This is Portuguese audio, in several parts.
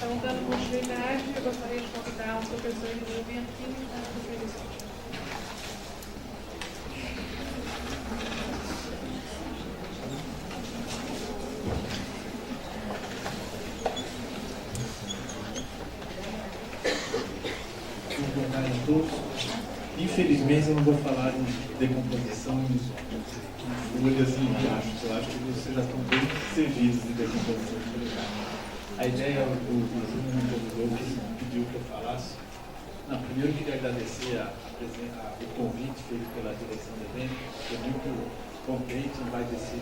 Então, dando continuidade, eu gostaria de convidar o professor Iluminado aqui para a conferência. Boa tarde a todos. Infelizmente eu não vou falar de decomposição em folhas e riachos. Eu acho que vocês já estão bem servidos de decomposição. A ideia, o Júnior me convidou, que pediu que eu falasse. Não, primeiro eu queria agradecer o convite feito pela direção do evento. Eu vi que o convite vai descer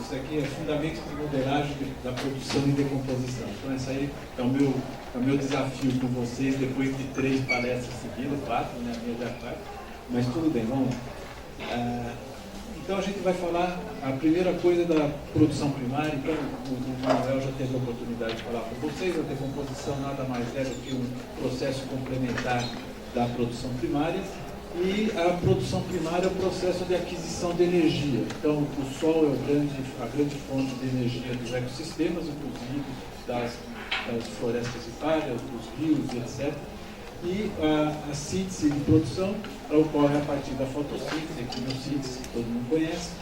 isso aqui é Fundamentos de Modelagem da Produção e Decomposição. Então, esse aí é o meu desafio com vocês, depois de 3 palestras seguidas, 4, né? A minha já 4, mas tudo bem, vamos lá. Então, a gente vai falar a primeira coisa da produção primária. Então, o Manuel já teve a oportunidade de falar com vocês. A decomposição nada mais é do que um processo complementar da produção primária. E a produção primária é o processo de aquisição de energia. Então, o sol é a grande fonte de energia dos ecossistemas, inclusive das florestas ripárias, dos rios, etc. E a síntese de produção ocorre a partir da fotossíntese, a quimiossíntese, que todo mundo conhece,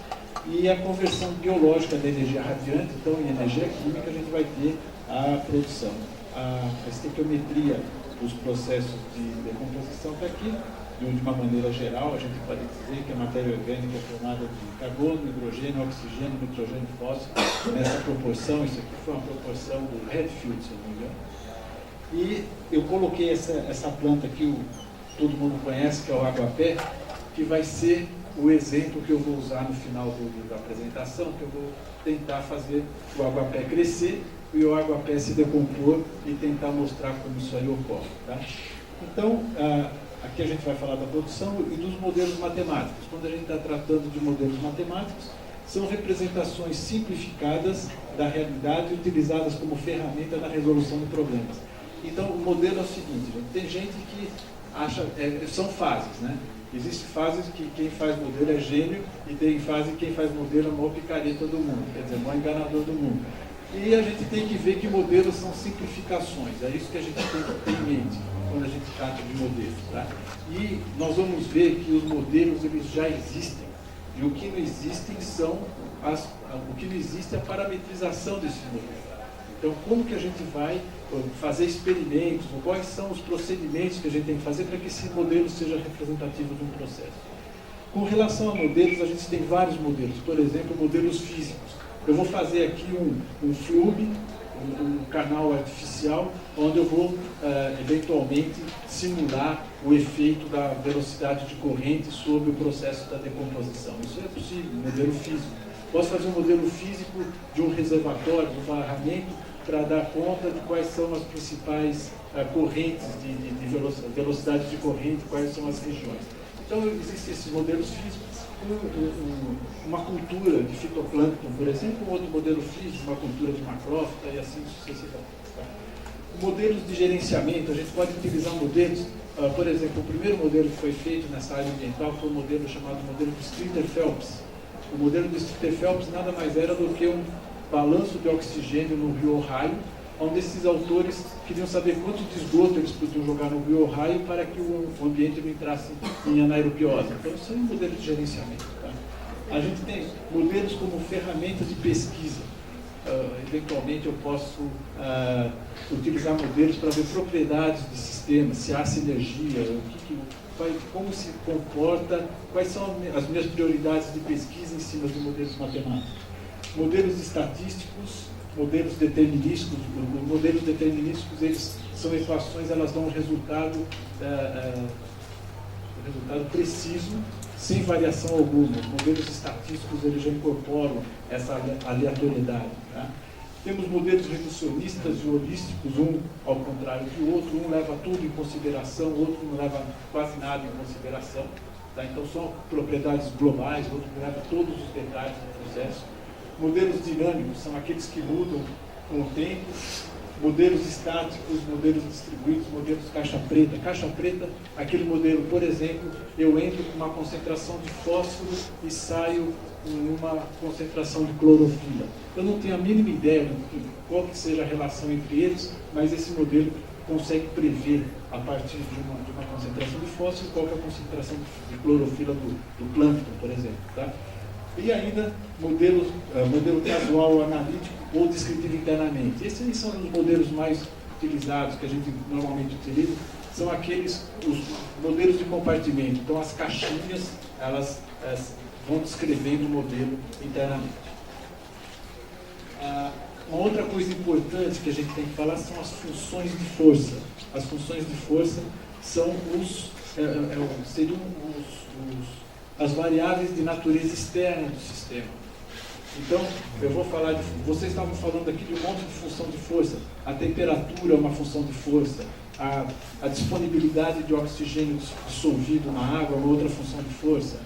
e a conversão biológica da energia radiante. Então, em energia química, a gente vai ter a produção. A estequiometria dos processos de decomposição está aqui. De uma maneira geral, a gente pode dizer que a matéria orgânica é formada de carbono, hidrogênio, oxigênio, nitrogênio e fósforo, nessa proporção. Isso aqui foi uma proporção do Redfield, se não me engano. E eu coloquei essa planta aqui, todo mundo conhece, que é o aguapé, que vai ser o exemplo que eu vou usar no final da apresentação, que eu vou tentar fazer o aguapé crescer e o aguapé se decompor e tentar mostrar como isso aí ocorre. Tá? Então, aqui a gente vai falar da produção e dos modelos matemáticos. Quando a gente está tratando de modelos matemáticos, são representações simplificadas da realidade utilizadas como ferramenta na resolução de problemas. Então, o modelo é o seguinte, gente, tem gente que acha, são fases, né? Existem fases que quem faz modelo é gênio e tem fase que quem faz modelo é o maior picareta do mundo, quer dizer, o maior enganador do mundo. E a gente tem que ver que modelos são simplificações, é isso que a gente tem que ter em mente quando a gente trata de modelos. Tá? E nós vamos ver que os modelos eles já existem, e o que não existem o que não existe é a parametrização desses modelos. Então, como que a gente vai fazer experimentos, ou quais são os procedimentos que a gente tem que fazer para que esse modelo seja representativo de um processo? Com relação a modelos, a gente tem vários modelos, por exemplo, modelos físicos. Eu vou fazer aqui um flume, um canal artificial, onde eu vou, eventualmente, simular o efeito da velocidade de corrente sobre o processo da decomposição. Isso é possível, um modelo físico. Posso fazer um modelo físico de um reservatório, de um barramento, para dar conta de quais são as principais correntes de velocidade de corrente, quais são as regiões. Então, existem esses modelos físicos. Uma cultura de fitoplâncton, por exemplo, um outro modelo físico, uma cultura de macrófita e assim sucessivamente. Modelos de gerenciamento, a gente pode utilizar modelos, por exemplo, o primeiro modelo que foi feito nessa área ambiental foi um modelo chamado modelo de Streeter-Phelps. O modelo de Streeter-Phelps nada mais era do que um balanço de oxigênio no rio Ohio, onde esses autores queriam saber quanto de esgoto eles podiam jogar no rio Ohio para que o ambiente não entrasse em anaerobiose. Então, isso é um modelo de gerenciamento. Tá? A gente tem modelos como ferramenta de pesquisa. Eventualmente, eu posso utilizar modelos para ver propriedades de sistemas, se há sinergia, como se comporta, quais são as minhas prioridades de pesquisa em cima de modelos matemáticos. Modelos estatísticos, modelos determinísticos. Os modelos determinísticos, eles são equações, elas dão um resultado preciso, sem variação alguma. Os modelos estatísticos, eles já incorporam essa aleatoriedade. Tá? Temos modelos reducionistas e holísticos, um ao contrário do outro, um leva tudo em consideração, o outro não leva quase nada em consideração. Tá? Então, são propriedades globais, o outro leva todos os detalhes do processo. Modelos dinâmicos são aqueles que mudam com o tempo. modelos estáticos, modelos distribuídos, modelos caixa preta. Caixa preta, aquele modelo, por exemplo, eu entro com uma concentração de fósforo e saio em uma concentração de clorofila. Eu não tenho a mínima ideia de qual que seja a relação entre eles, mas esse modelo consegue prever, a partir de uma concentração de fósforo, qual que é a concentração de clorofila do plâncton, por exemplo. Tá? E ainda, modelo casual analítico ou descritivo internamente. Esses são os modelos mais utilizados, que a gente normalmente utiliza, são os modelos de compartimento. Então, as caixinhas, elas vão descrevendo o modelo internamente. Uma outra coisa importante que a gente tem que falar são as funções de força. As funções de força são seriam as variáveis de natureza externa do sistema. Então, eu vou falar vocês estavam falando aqui de um monte de função de força. A temperatura é uma função de força. A disponibilidade de oxigênio dissolvido na água é uma outra função de força.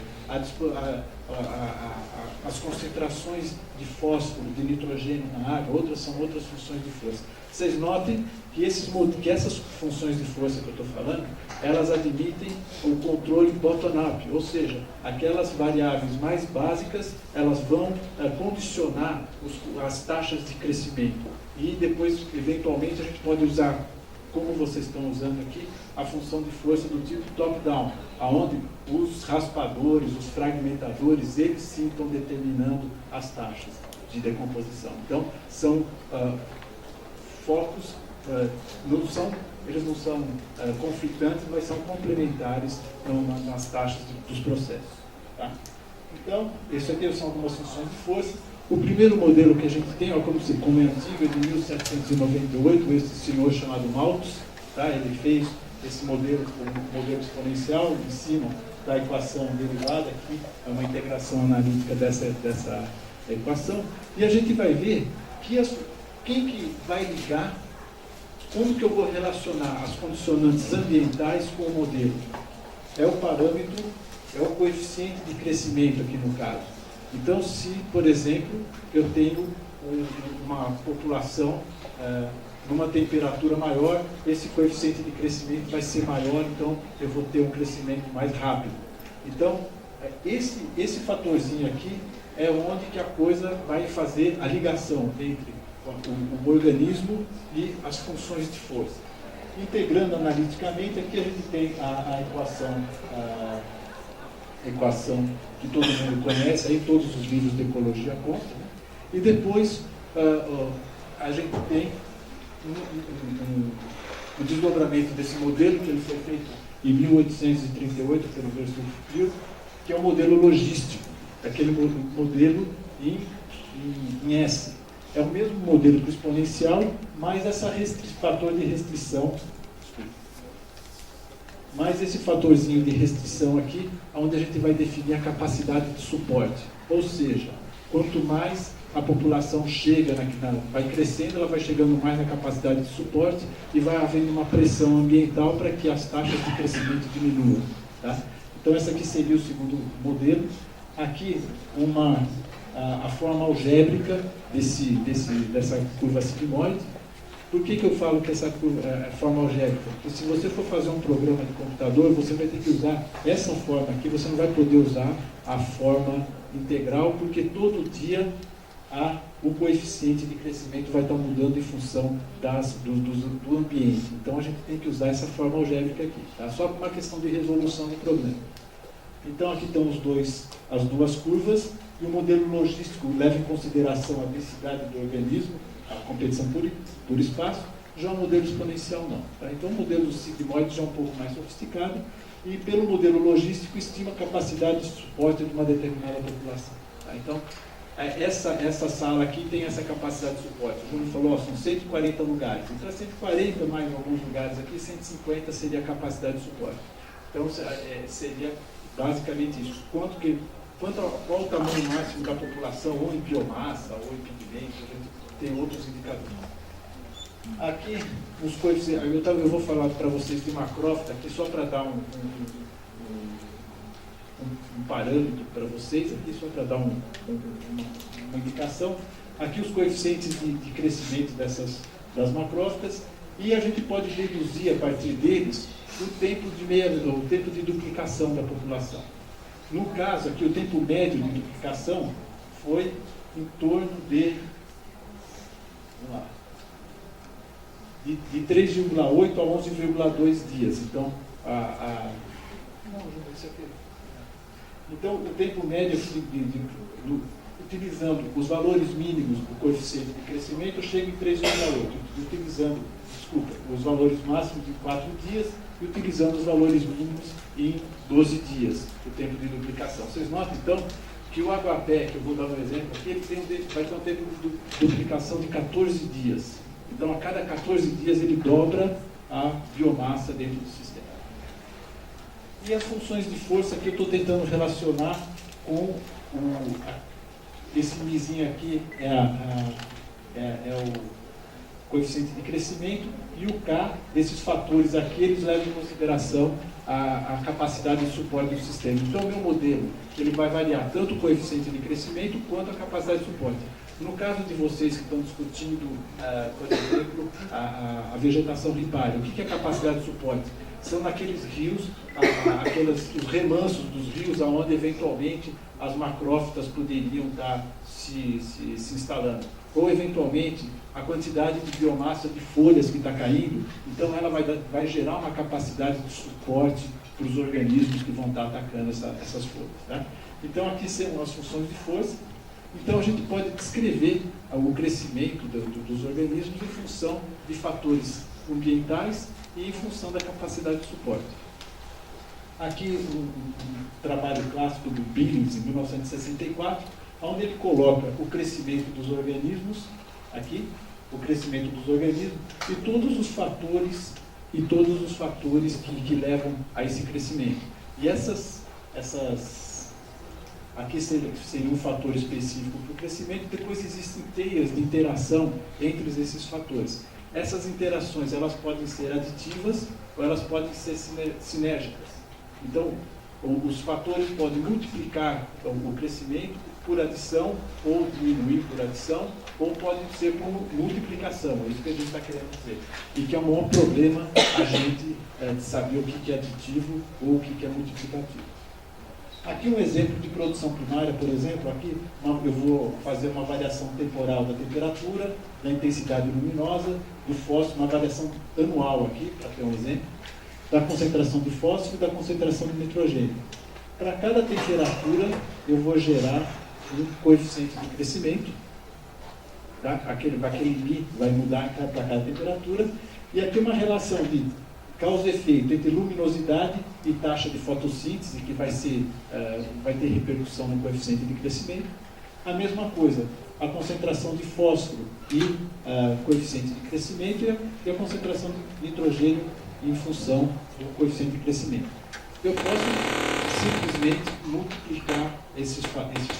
As concentrações de fósforo, de nitrogênio na água, são outras funções de força. Vocês notem que essas funções de força que eu estou falando, elas admitem o controle bottom-up, ou seja, aquelas variáveis mais básicas, elas vão condicionar as taxas de crescimento. E depois, eventualmente, a gente pode usar, como vocês estão usando aqui, a função de força do tipo top-down, onde os raspadores, os fragmentadores, eles sim estão determinando as taxas de decomposição. Então, são focos, eles não são conflitantes, mas são complementares nas taxas dos processos. Tá? Então, isso aqui são algumas funções de força. O primeiro modelo que a gente tem, como é antigo, é de 1798, esse senhor chamado Malthus, tá? Ele fez esse modelo, o modelo exponencial, em cima da equação derivada, aqui é uma integração analítica dessa equação, e a gente vai ver que quem que vai ligar, como que eu vou relacionar as condicionantes ambientais com o modelo. É o parâmetro, é o coeficiente de crescimento aqui no caso. Então, se, por exemplo, eu tenho uma população numa temperatura maior, esse coeficiente de crescimento vai ser maior, então eu vou ter um crescimento mais rápido. Então, esse fatorzinho aqui é onde que a coisa vai fazer a ligação entre o organismo e as funções de força. Integrando analiticamente, aqui a gente tem a equação que todo mundo conhece, aí todos os livros de ecologia contam, né? E depois a gente tem o desdobramento desse modelo, que ele foi feito em 1838 pelo Verstuppius, que é o modelo logístico, aquele modelo em S. É o mesmo modelo que o exponencial, mas esse fator de restrição, mais esse fatorzinho de restrição aqui, onde a gente vai definir a capacidade de suporte. Ou seja, quanto mais a população chega, vai crescendo, ela vai chegando mais na capacidade de suporte e vai havendo uma pressão ambiental para que as taxas de crescimento diminuam. Tá? Então, essa aqui seria o segundo modelo. Aqui, a forma algébrica dessa curva sigmoide. Por que eu falo que essa curva é forma algébrica? Porque se você for fazer um programa de computador, você vai ter que usar essa forma aqui, você não vai poder usar a forma integral, porque todo dia o coeficiente de crescimento vai estar mudando em função do ambiente. Então a gente tem que usar essa forma algébrica aqui, tá? Só por uma questão de resolução do problema. Então aqui estão as duas curvas, e o modelo logístico leva em consideração a densidade do organismo, a competição por espaço, já o modelo exponencial não. Tá? Então o modelo sigmoide já é um pouco mais sofisticado, e pelo modelo logístico estima a capacidade de suporte de uma determinada população. Tá? Então, essa sala aqui tem essa capacidade de suporte. O Júlio falou, são 140 lugares. Então, 140 mais alguns lugares aqui, 150 seria a capacidade de suporte. Então, seria basicamente isso. Qual o tamanho máximo da população, ou em biomassa, ou em pigmento, a gente tem outros indicadores. Aqui, os coeficientes, eu vou falar para vocês de Macroft, aqui só para dar um parâmetro para vocês, aqui só para dar uma indicação. Aqui os coeficientes de crescimento das macrófitas, e a gente pode deduzir a partir deles o tempo de duplicação da população. No caso aqui, o tempo médio de duplicação foi em torno de, vamos lá, de 3,8 a 11,2 dias. Então, então, o tempo médio, utilizando os valores mínimos do coeficiente de crescimento, chega em 3,8, utilizando, os valores máximos de 4 dias e utilizando os valores mínimos em 12 dias, o tempo de duplicação. Vocês notam, então, que o aguapé, que eu vou dar um exemplo aqui, ele vai ter um tempo de duplicação de 14 dias. Então, a cada 14 dias, ele dobra a biomassa dentro do sistema. E as funções de força que eu estou tentando relacionar com esse mizinho aqui, é o coeficiente de crescimento, e o K, desses fatores aqui, eles levam em consideração a capacidade de suporte do sistema. Então, o meu modelo, ele vai variar tanto o coeficiente de crescimento quanto a capacidade de suporte. No caso de vocês que estão discutindo, por exemplo, a vegetação ripária, o que é capacidade de suporte? São naqueles rios, os remansos dos rios, onde eventualmente as macrófitas poderiam estar se instalando. Ou eventualmente a quantidade de biomassa de folhas que está caindo, então ela vai gerar uma capacidade de suporte para os organismos que vão estar atacando essas folhas. Tá? Então aqui são as funções de força. Então a gente pode descrever o crescimento dos organismos em função de fatores ambientais e em função da capacidade de suporte. Aqui um trabalho clássico do Billings, em 1964, onde ele coloca o crescimento dos organismos, aqui, o crescimento dos organismos, e todos os fatores que levam a esse crescimento. E aqui seria um fator específico para o crescimento, depois existem teias de interação entre esses fatores. Essas interações, elas podem ser aditivas ou elas podem ser sinérgicas. Então, os fatores podem multiplicar o crescimento por adição ou diminuir por adição, ou podem ser por multiplicação. É isso que a gente está querendo dizer. E que é um maior problema a gente saber o que é aditivo ou o que é multiplicativo. Aqui um exemplo de produção primária, por exemplo, aqui eu vou fazer uma variação temporal da temperatura, da intensidade luminosa, do fósforo, uma variação anual aqui, para ter um exemplo, da concentração de fósforo e da concentração de nitrogênio. Para cada temperatura, eu vou gerar um coeficiente de crescimento, tá? Aquele Mi vai mudar para cada temperatura, e aqui uma relação de causa e efeito entre luminosidade e taxa de fotossíntese, que vai ter repercussão no coeficiente de crescimento. A mesma coisa, a concentração de fósforo e coeficiente de crescimento, e a concentração de nitrogênio em função do coeficiente de crescimento. Eu posso simplesmente multiplicar esses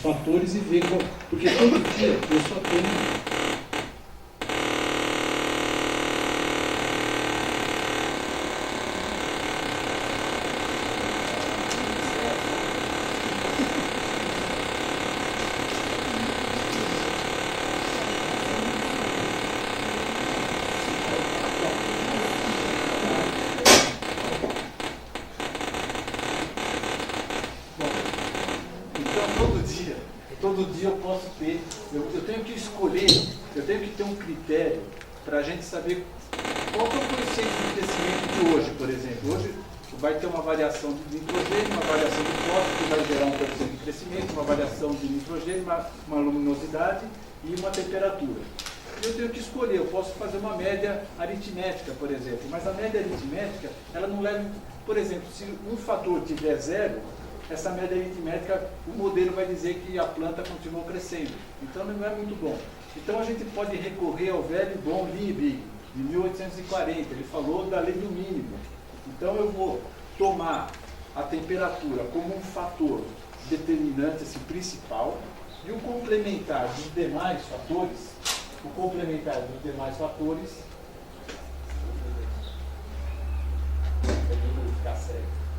fatores e ver porque todo dia eu só tenho para a gente saber qual é o coeficiente de crescimento de hoje, por exemplo. Hoje vai ter uma variação de nitrogênio, uma variação de fósforo, que vai gerar um coeficiente de crescimento, uma variação de nitrogênio, uma luminosidade e uma temperatura. Eu tenho que escolher, eu posso fazer uma média aritmética, por exemplo, mas a média aritmética, ela não leva, por exemplo, se um fator tiver zero, essa média aritmética, o modelo vai dizer que a planta continuou crescendo. Então não é muito bom. Então a gente pode recorrer ao velho e bom Liebig, de 1840, ele falou da lei do mínimo. Então eu vou tomar a temperatura como um fator determinante, esse principal, e o complementar dos demais fatores,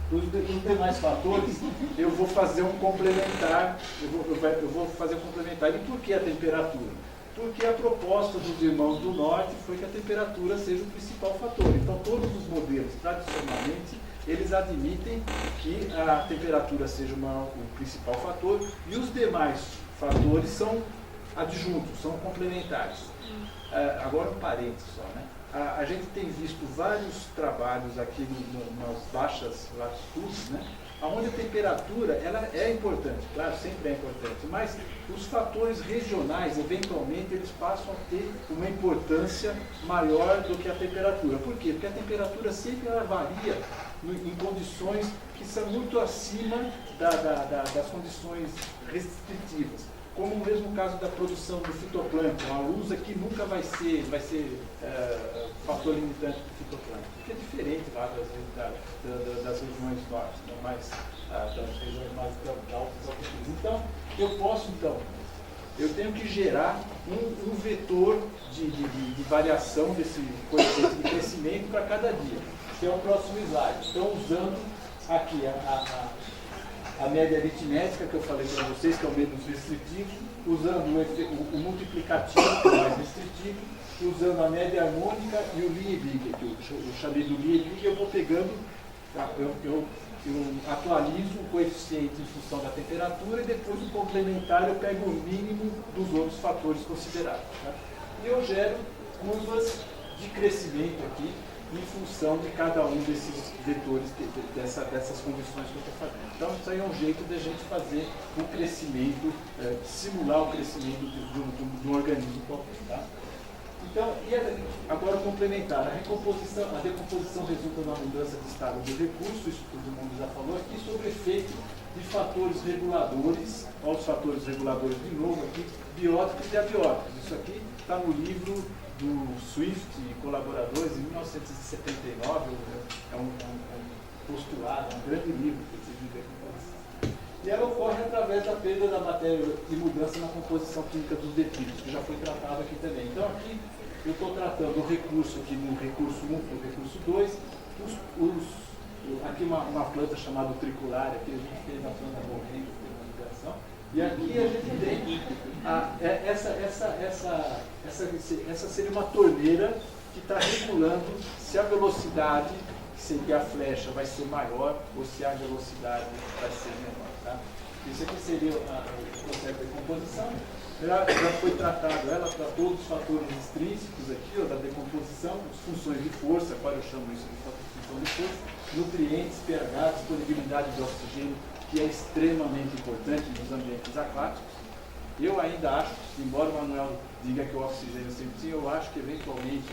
dos demais fatores, eu vou fazer um complementar, eu vou fazer um complementar. E por que a temperatura? porque a proposta dos irmãos do norte foi que a temperatura seja o principal fator. Então, todos os modelos, tradicionalmente, eles admitem que a temperatura seja o principal fator e os demais fatores são adjuntos, são complementares. Agora um parênteses só, né? A gente tem visto vários trabalhos aqui nas baixas latitudes, né? Onde a temperatura ela é importante, claro, sempre é importante, mas os fatores regionais, eventualmente, eles passam a ter uma importância maior do que a temperatura. Por quê? Porque a temperatura sempre ela varia em condições que são muito acima das condições restritivas. Como o mesmo caso da produção do fitoplâncton, a luz aqui nunca vai ser fator limitante do fitoplâncton, porque é diferente lá das regiões norte, né? Das regiões mais altas altitudes. Então, eu tenho que gerar um vetor de variação desse coeficiente de crescimento para cada dia, que é o próximo slide. Então, usando aqui a média aritmética que eu falei para vocês, que é o menos restritivo, usando o multiplicativo, que é o mais restritivo, usando a média harmônica e o Liebig, que eu chamei do Liebig, eu vou pegando, eu atualizo o coeficiente em função da temperatura e depois o complementar eu pego o mínimo dos outros fatores considerados. Tá? E eu gero curvas de crescimento aqui, em função de cada um desses vetores, dessas condições que eu estou fazendo. Então, isso aí é um jeito de a gente fazer o crescimento, simular o crescimento do organismo qualquer. Tá? Então, agora complementar, a decomposição resulta na mudança de estado do recurso, isso todo mundo já falou aqui, sobre o efeito de fatores reguladores, olha os fatores reguladores de novo aqui, bióticos e abióticos. Isso aqui está no livro do Swift e colaboradores, em 1979, é um postulado, um grande livro que vocês viram aqui. E ela ocorre através da perda da matéria e mudança na composição química dos detritos, que já foi tratado aqui também. Então aqui eu estou tratando o recurso aqui no recurso 1 e no recurso 2, aqui uma planta chamada tricular, aqui a gente fez a planta morrendo, tem uma ligação. E aqui a gente tem essa seria uma torneira que está regulando se a velocidade, se a flecha vai ser maior ou se a velocidade vai ser menor. Tá? Isso aqui seria o processo de decomposição. Já foi tratado, ela tratou dos fatores extrínsecos aqui, da decomposição, as funções de força, agora eu chamo isso de função de força, nutrientes, pH, disponibilidade de oxigênio, que é extremamente importante nos ambientes aquáticos. Eu ainda acho, embora o Manuel diga que o oxigênio sempre sim, eu acho que eventualmente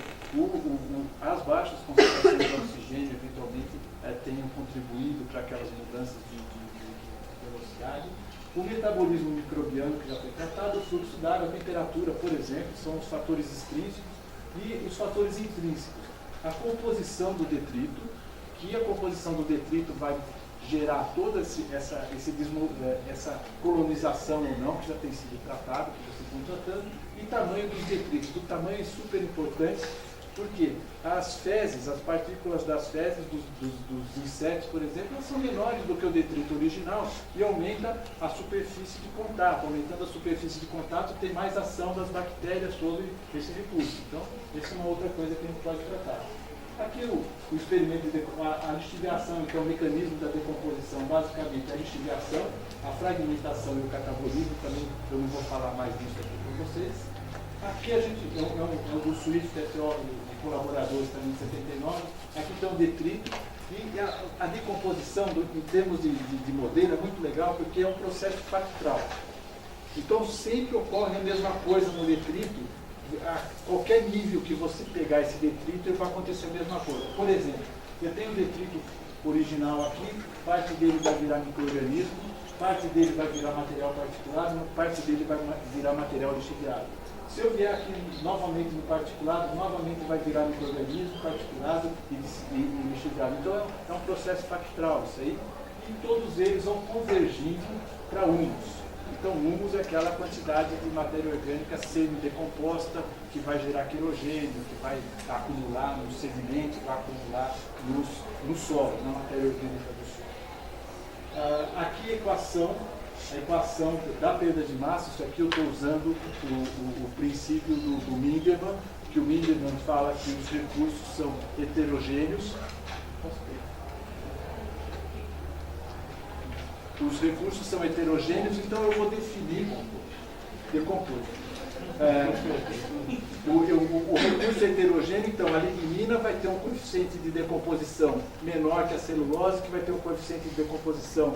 as baixas concentrações de oxigênio eventualmente tenham contribuído para aquelas mudanças de velocidade. O metabolismo microbiano, que já foi tratado, o fluxo d'água, a temperatura, por exemplo, são os fatores extrínsecos e os fatores intrínsecos. A composição do detrito, que a composição do detrito vai gerar toda essa colonização ou não, que já tem sido tratado, que vocês estão tratando, e tamanho dos detritos. O tamanho é super importante, porque as fezes, as partículas das fezes dos insetos, por exemplo, elas são menores do que o detrito original e aumenta a superfície de contato. Aumentando a superfície de contato, tem mais ação das bactérias sobre esse recurso. Então, essa é uma outra coisa que a gente pode tratar. Aqui o experimento a lixiviação, então o mecanismo da decomposição, basicamente a lixiviação, a fragmentação e o catabolismo, também eu não vou falar mais disso aqui com vocês. Aqui a gente, é um do Swift, de colaboradores também de 79, aqui está o detrito, e a decomposição, em termos de modelo, é muito legal, porque é um processo factral. Então sempre ocorre a mesma coisa no detrito, a qualquer nível que você pegar esse detrito, vai acontecer a mesma coisa. Por exemplo, eu tenho o detrito original aqui, parte dele vai virar micro-organismo, parte dele vai virar material particulado, parte dele vai virar material lixiviado. Se eu vier aqui novamente no particulado, novamente vai virar micro-organismo, particulado e lixiviado. Então é um processo factral isso aí, e todos eles vão convergindo para humus. Então, humus é aquela quantidade de matéria orgânica semi-decomposta que vai gerar querogênio, que vai acumular nos sedimentos, vai acumular no solo, na matéria orgânica do solo. Aqui a equação a equação da perda de massa. Isso aqui eu estou usando o princípio do Minderman, que o Minderman fala que os recursos são heterogêneos. Os recursos são heterogêneos, então eu vou definir decompor. O recurso heterogêneo, então, a lignina vai ter um coeficiente de decomposição menor que a celulose, que vai ter um coeficiente de decomposição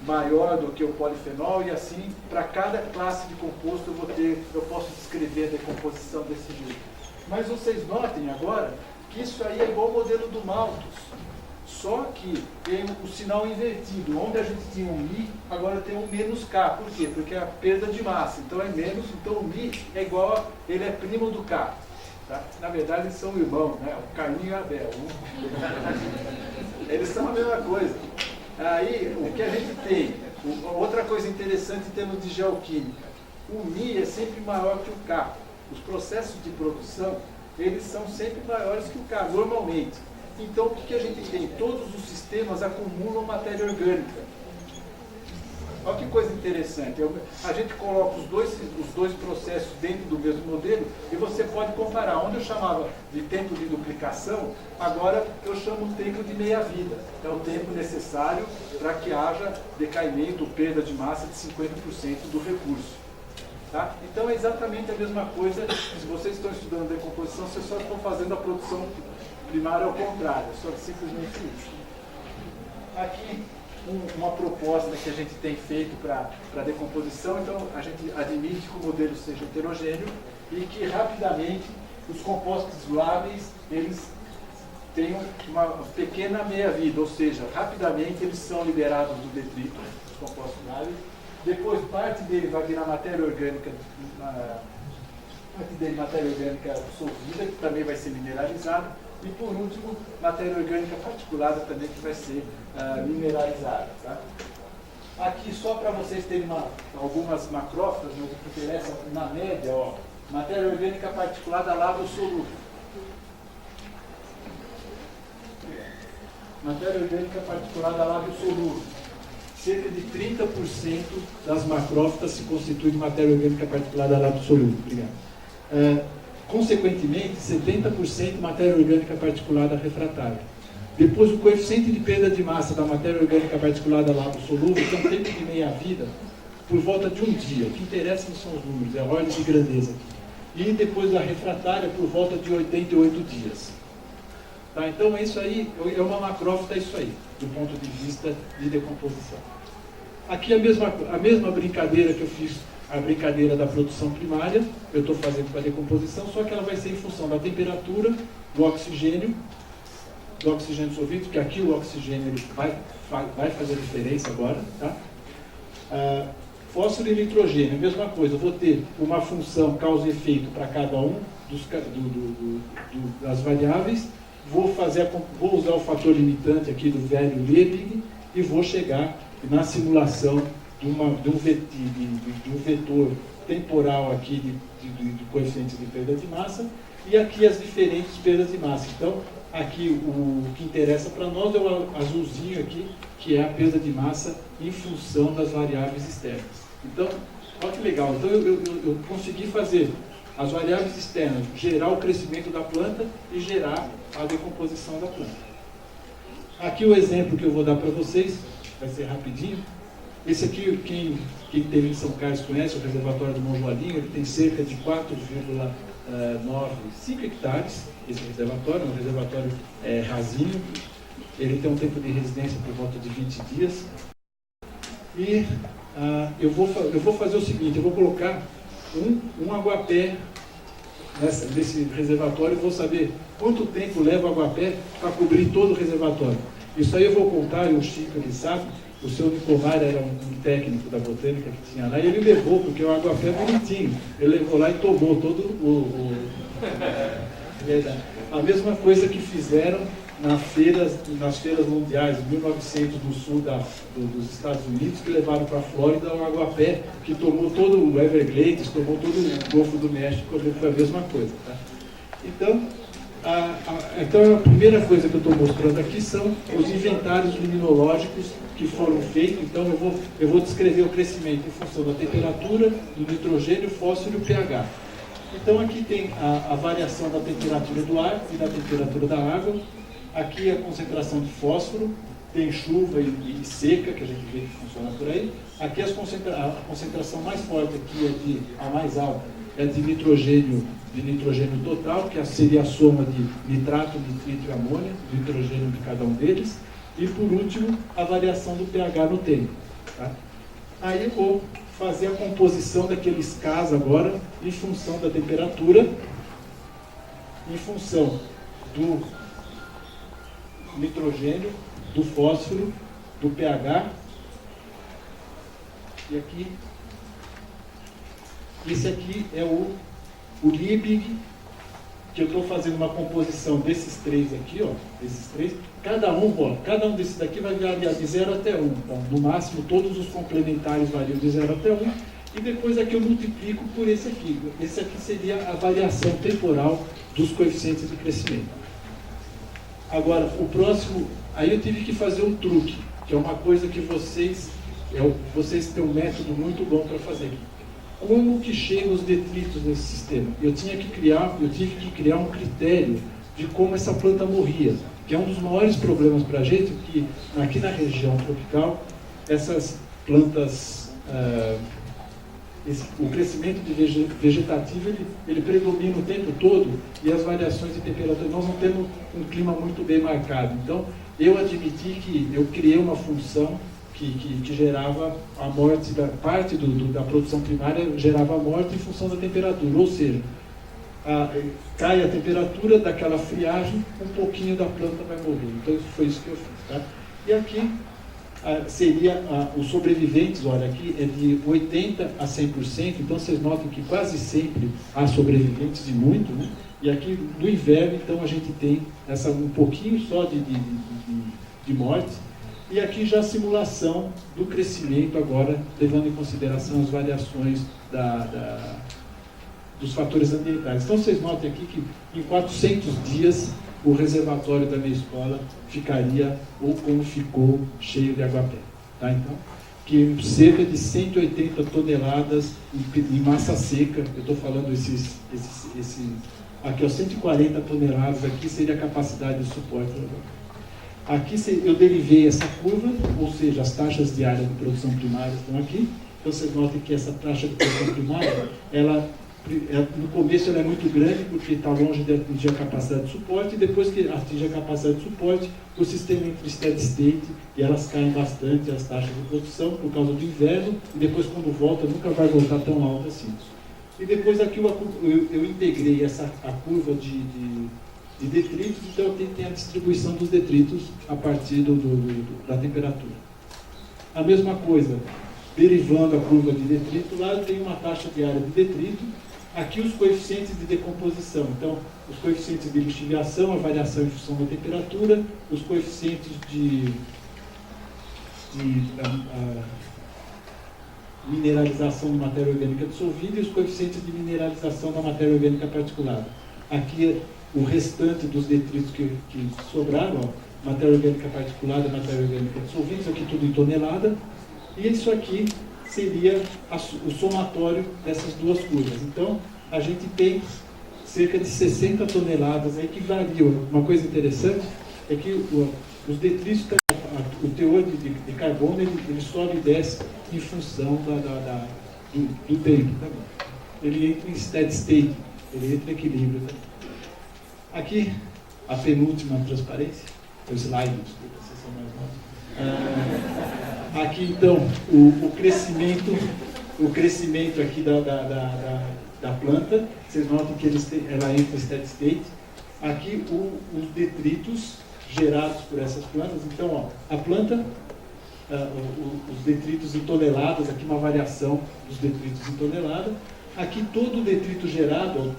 maior do que o polifenol, e assim, para cada classe de composto eu posso descrever a decomposição desse jeito. Mas vocês notem agora que isso aí é igual ao modelo do Malthus, só que tem o sinal invertido. Onde a gente tinha um Mi, agora tem um menos K. Por quê? Porque é a perda de massa. Então é menos, então o Mi é igual, ele é primo do K. Tá? Na verdade eles são irmãos, né? O Caim e o Abel. Eles são a mesma coisa. Aí o que a gente tem, outra coisa interessante em termos de geoquímica, o Mi é sempre maior que o K. Os processos de produção, eles são sempre maiores que o K, normalmente. Então, o que a gente tem? Todos os sistemas acumulam matéria orgânica. Olha que coisa interessante. A gente coloca os dois processos dentro do mesmo modelo e você pode comparar. Onde eu chamava de tempo de duplicação, agora eu chamo de tempo de meia-vida. É o tempo necessário para que haja decaimento, perda de massa de 50% do recurso. Tá? Então, é exatamente a mesma coisa. Se vocês estão estudando decomposição, vocês só estão fazendo a produção primária ao contrário, só simplesmente isso. Aqui, uma proposta que a gente tem feito para a decomposição. Então, a gente admite que o modelo seja heterogêneo e que, rapidamente, os compostos lábeis, eles tenham uma pequena meia-vida, ou seja, rapidamente eles são liberados do detrito, os compostos lábeis. Depois, parte dele vai virar matéria orgânica, dissolvida, que também vai ser mineralizada. E, por último, matéria orgânica particulada também, que vai ser mineralizada. Tá? Aqui, só para vocês terem algumas macrófilas, mas o que interessa, na média, ó, matéria orgânica particulada lábio solúvel. Matéria orgânica particulada lábio solúvel. Cerca de 30% das macrófitas se constitui de matéria orgânica particulada lábio solúvel. Obrigado. Consequentemente, 70% matéria orgânica particulada refratária. Depois, o coeficiente de perda de massa da matéria orgânica particulada lábio solúvel tem um tempo de meia-vida por volta de um dia. O que interessa são os números, é a ordem de grandeza aqui. E depois da refratária por volta de 88 dias. Tá? Então, isso aí é uma macrófita, isso aí, do ponto de vista de decomposição. Aqui a mesma brincadeira que eu fiz, a brincadeira da produção primária, eu estou fazendo para a decomposição, só que ela vai ser em função da temperatura, do oxigênio dissolvido, porque aqui o oxigênio ele vai fazer diferença agora. Tá? Fósforo e nitrogênio, a mesma coisa, eu vou ter uma função causa e efeito para cada um das variáveis, vou usar o fator limitante aqui do velho Lebig e vou chegar na simulação de um vetor temporal aqui de coeficiente de perda de massa e aqui as diferentes perdas de massa. Então, aqui o que interessa para nós é o azulzinho aqui, que é a perda de massa em função das variáveis externas. Então, olha que legal. Então, eu consegui fazer as variáveis externas, gerar o crescimento da planta e gerar a decomposição da planta. Aqui o exemplo que eu vou dar para vocês, vai ser rapidinho. Esse aqui, quem teve em São Carlos conhece, o reservatório do Monjoalinho, ele tem cerca de 4,95 hectares, esse reservatório, um reservatório rasinho, ele tem um tempo de residência por volta de 20 dias. E eu vou fazer o seguinte, eu vou colocar um aguapé nesse reservatório e vou saber quanto tempo leva o aguapé para cobrir todo o reservatório. Isso aí eu vou contar, e o Chico ele sabe. O seu Nicomar era um técnico da botânica que tinha lá, e ele levou, porque o aguapé é bonitinho. Ele levou lá e tomou todo a mesma coisa que fizeram nas feiras mundiais, em 1900, do sul dos Estados Unidos, que levaram para a Flórida o aguapé, que tomou todo o Everglades, tomou todo o Golfo do México, foi a mesma coisa. Tá? Então, Então, a primeira coisa que eu estou mostrando aqui são os inventários luminológicos que foram feitos. Então, eu vou descrever o crescimento em função da temperatura, do nitrogênio, fósforo e pH. Então, aqui tem a variação da temperatura do ar e da temperatura da água. Aqui a concentração de fósforo, tem chuva e seca, que a gente vê que funciona por aí. Aqui a concentração mais forte, aqui a mais alta, é de nitrogênio total, que seria a soma de nitrato, nitrito e amônia, do nitrogênio de cada um deles. E por último, a variação do pH no tempo. Tá? Aí eu vou fazer a composição daqueles Ks agora, em função da temperatura, em função do nitrogênio, do fósforo, do pH. E aqui, esse aqui é o Liebig, que eu estou fazendo uma composição desses três aqui, ó, desses três. Cada um desses daqui vai variar de 0 até 1. Então, no máximo, todos os complementares variam de 0 até 1. E depois aqui eu multiplico por esse aqui. Esse aqui seria a variação temporal dos coeficientes de crescimento. Agora, o próximo, aí eu tive que fazer um truque, que é uma coisa que vocês têm um método muito bom para fazer. Como que chegam os detritos nesse sistema? Eu tive que criar um critério de como essa planta morria, que é um dos maiores problemas para a gente, que aqui na região tropical, essas plantas, o crescimento vegetativo, ele predomina o tempo todo, e as variações de temperatura, nós não temos um clima muito bem marcado. Então, eu admiti que eu criei uma função que gerava a morte, parte da produção primária gerava a morte em função da temperatura, ou seja, cai a temperatura daquela friagem, um pouquinho da planta vai morrer. Então foi isso que eu fiz. Tá? E aqui seria os sobreviventes, olha, aqui é de 80% a 100%, então vocês notam que quase sempre há sobreviventes, e muito, né? E aqui no inverno, então a gente tem um pouquinho só de morte. E aqui já a simulação do crescimento agora, levando em consideração as variações dos fatores ambientais. Então vocês notem aqui que em 400 dias o reservatório da minha escola ficaria, ou como ficou, cheio de aguapé. Tá? Então, que cerca de 180 toneladas em massa seca, eu estou falando aqui, ó, 140 toneladas aqui seria a capacidade de suporte. Aqui eu derivei essa curva, ou seja, as taxas diárias de produção primária estão aqui. Então vocês notem que essa taxa de produção primária, no começo ela é muito grande, porque está longe de atingir a capacidade de suporte, e depois que atinge a capacidade de suporte, o sistema entra em steady state, e elas caem bastante, as taxas de produção, por causa do inverno, e depois quando volta, nunca vai voltar tão alta assim. E depois aqui eu integrei a curva de detritos, então tem a distribuição dos detritos a partir da temperatura. A mesma coisa, derivando a curva de detrito, lá eu tenho uma taxa diária de detrito, aqui os coeficientes de decomposição, então os coeficientes de lixiviação, a variação em função da temperatura, os coeficientes de mineralização de matéria orgânica dissolvida e os coeficientes de mineralização da matéria orgânica particulada. Aqui o restante dos detritos que sobraram, ó, matéria orgânica particulada, matéria orgânica dissolvida, isso aqui tudo em tonelada, e isso aqui seria o somatório dessas duas curvas. Então, a gente tem cerca de 60 toneladas aí que variam. Uma coisa interessante é que os detritos, o teor de carbono, ele sobe e desce em função do tempo também. Ele entra em steady state, ele entra em equilíbrio também. Aqui, a penúltima transparência, o slide, desculpa, vocês são mais novos. Aqui, então, o crescimento aqui da planta, vocês notam que ela entra em steady state. Aqui, os detritos gerados por essas plantas. Então, ó, a planta, os detritos em toneladas, aqui uma variação dos detritos em tonelada. Aqui todo o detrito gerado,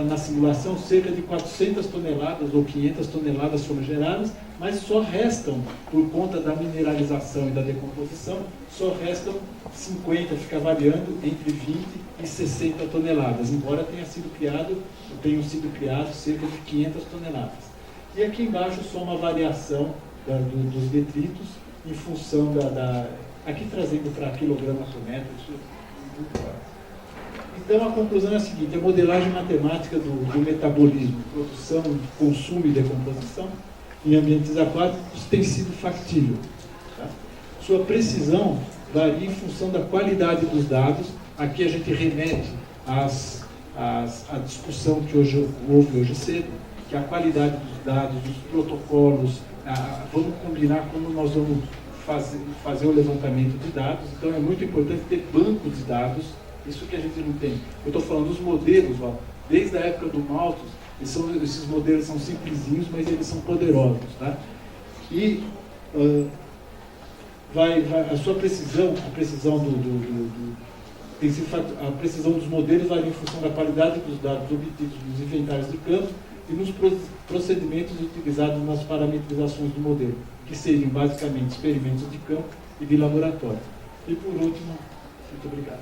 na simulação, cerca de 400 toneladas ou 500 toneladas foram geradas, mas só restam, por conta da mineralização e da decomposição, só restam 50, fica variando entre 20 e 60 toneladas, embora tenham sido criados cerca de 500 toneladas. E aqui embaixo só uma variação dos detritos em função aqui trazendo para quilograma por metro, isso é muito fácil. Então a conclusão é a seguinte: a modelagem matemática do metabolismo, produção, consumo e decomposição em ambientes aquáticos tem sido factível. Tá? Sua precisão varia em função da qualidade dos dados. Aqui a gente remete à discussão que houve hoje cedo, que a qualidade dos dados, dos protocolos, vamos combinar como nós vamos fazer o levantamento de dados. Então é muito importante ter banco de dados, isso que a gente não tem. Eu estou falando dos modelos, desde a época do Malthus, esses modelos são simplesinhos, mas eles são poderosos. Tá? E a sua precisão, a precisão a precisão dos modelos varia em função da qualidade dos dados obtidos nos inventários de campo e nos procedimentos utilizados nas parametrizações do modelo, que seriam basicamente experimentos de campo e de laboratório. E por último, muito obrigado.